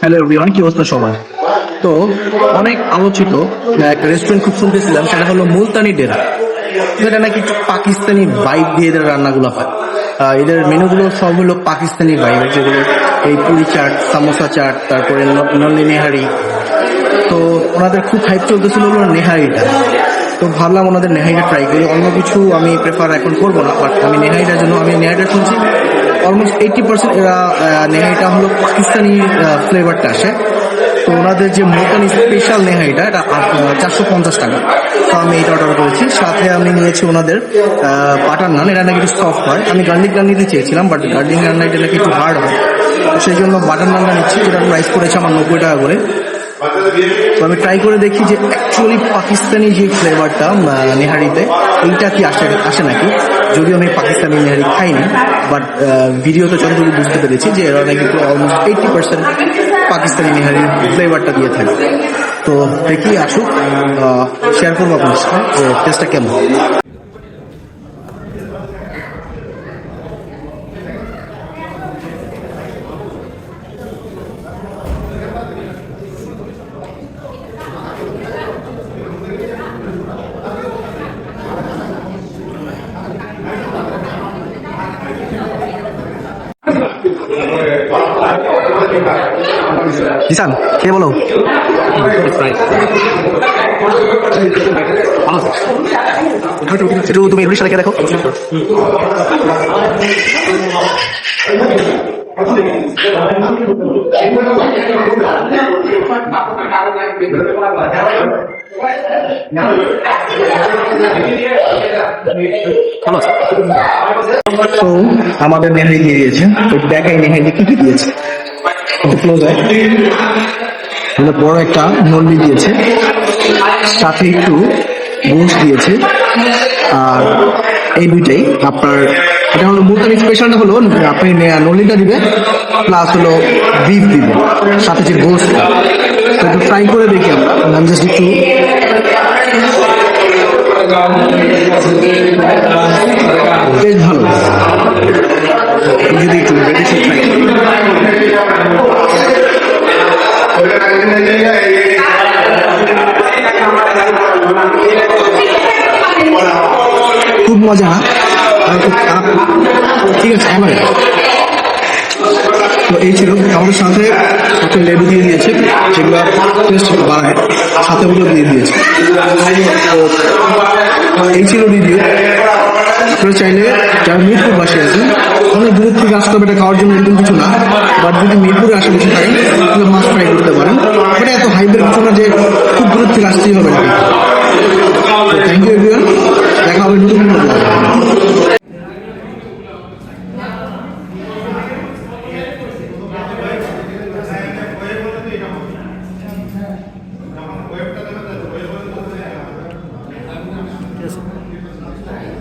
Hello everyone, কি অবস্থা সবার? তো অনেক আলোচিত একটা রেস্টুরেন্ট খুব শুনতেছিলাম, সেটা হলো মুলতানি ডেরা। যেটা নাকি একটু পাকিস্তানি ভাইব দিয়ে এদের রান্নাগুলো হয়। এদের মেনুগুলো সব হলো পাকিস্তানি ভাইবের, যেগুলো এই পুরি চাট, সামোসা চাট, তারপরে নন্দি নেহারি। তো ওনাদের খুব হাইপ চলতেছিল হলো নেহারিটা। তো ভাবলাম ওনাদের নেহারিটা ট্রাই করি। অন্য কিছু আমি প্রেফার এখন করবো না, বাট আমি নেহারিটা শুনছি অলমোস্ট 80% এরা নেহারিটা হলো পাকিস্তানি ফ্লেভারটা আসে। তো ওনাদের যে মোটানি স্পেশাল নেহারিটা, এটা 450 টাকা। তো আমি এটা অর্ডার করেছি। সাথে আমি নিয়েছি ওনাদের বাটার নান। এটা নাকি একটু সফট হয়। আমি গার্লিক নান নিতে চেয়েছিলাম, বাট গার্লিক নান এটা নাকি একটু হার্ড হয়। তো সেই জন্য বাটার নানটা নিচ্ছি, যেটার প্রাইস পড়েছে আমার 90 টাকা করে। তো আমি ট্রাই করে দেখি যে অ্যাকচুয়ালি পাকিস্তানি যে ফ্লেভারটা নেহারিতে, এইটা কি আসে নাকি। যদিও আমি পাকিস্তানি নেহারি খাইনি, বাট ভিডিওতে যতটুকু বুঝতে পেরেছি যে এরা নাকি অলমোস্ট 80% পাকিস্তানি নেহারির ফ্লেভারটা দিয়ে থাকে। তো দেখি আসুক, শেয়ার করবো আপনার সাথে যে টেস্টটা কেমন। জিসান, কে বলো? একটু তুমি এগুলির সাথে দেখো। তো আমাদের নেহারি দিয়ে দিয়েছে। দেখাই নেহারি কি কি দিয়েছে। বড় একটা নল্লি দিয়েছে, সাথে একটু গোশ দিয়েছে। আর এই দুইটাই আপনার, এটা হলো মুলতানি স্পেশালটা হলো আপনি নল্লিটা দিবে, প্লাস হলো বিফ দিবে, সাথে যে গোশটা। তো একটু ফ্রাই করে দেখি আমরা। আমি জাস্ট একটু বেশ ভালো, যদি একটু বেশি ফ্রাই খুব মজা, খুব খারাপ, ঠিক আছে আমার। তো এই ছিল আমাদের সাথে একটা লেবু দিয়ে দিয়েছে, যেগুলো টেস্ট বাড়ায়, সাথে ওগুলো দিয়ে দিয়েছে। তো এই ছিল রিভিউ। আপনারা চাইলে যারা মিরপুর বাসে আছেন, অনেক দূর থেকে আসতে হবে এটা খাওয়ার জন্য, এরকম কিছু না। বাট যদি মিরপুরে আশেপাশে থাকেন তাহলে মাছ ফ্রাই করতে পারেন। এটা এত হাইবের কিছু না যে খুব দূর থেকে আসতেই হবে না।